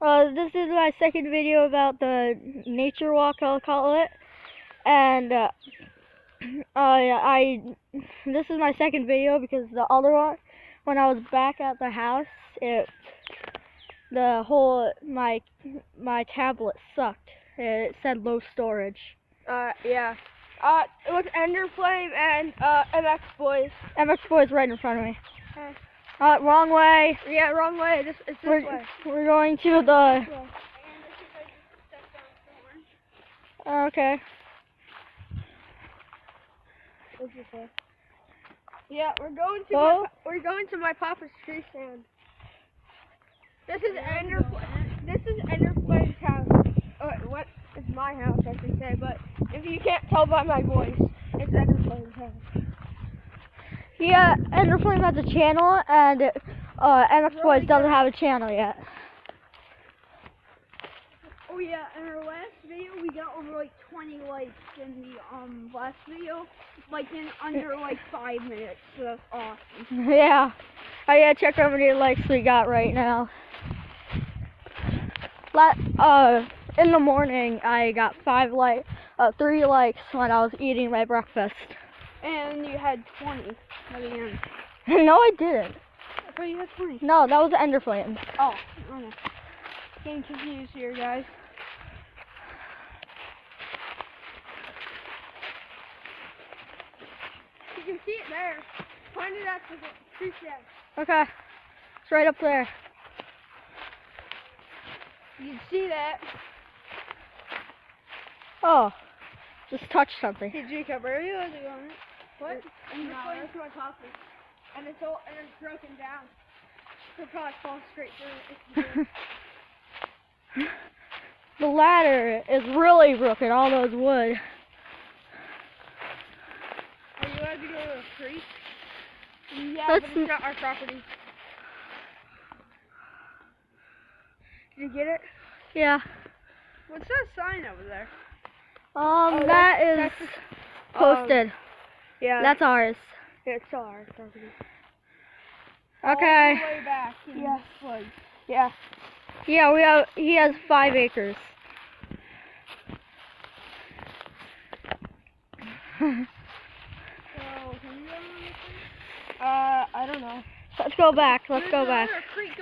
This is my second video about the nature walk, I'll call it. And this is my second video because the other one, when I was back at the house, my tablet sucked. It said low storage. Yeah. It was Ender Flame and MX Boys. MX Boys right in front of me. Okay. Wrong way. Yeah, wrong way. It's this way. We're going to the. Okay. What's this way? Yeah, we're going to my papa's tree stand. This is Ender Flame's house. What is my house, I should say, but if you can't tell by my voice, it's Ender Flame's house. Yeah, Ender Flame has a channel, and MX Boys doesn't have a channel yet. Oh yeah, in our last video we got over like 20 likes in the last video, like in under like 5 minutes, so that's awesome. Yeah. I gotta check how many likes we got right now. In the morning I got 3 likes when I was eating my breakfast. And you had 20 by the end. No, I didn't. I thought you had 20. No, that was Ender Flame. Oh, okay. Getting confused here, guys. You can see it there. Point it at the tree stand. Okay. It's right up there. You can see that. Oh. Just touched something. Hey, Jacob, are you allowed to go on it? What? I'm just going to my coffee. And it's broken down. It'll probably fall straight through it. The ladder is really broken, all those wood. Are you allowed to go to a creek? Yeah, Let's but it's not our property. Did you get it? Yeah. What's that sign over there? That is posted. Yeah. That's ours. Yeah, it's still our property. Okay. All the way back in this woods. Yeah. Yeah, he has 5 acres. So, can you go on this thing? I don't know. Let's go back. Let's go back. There's another creek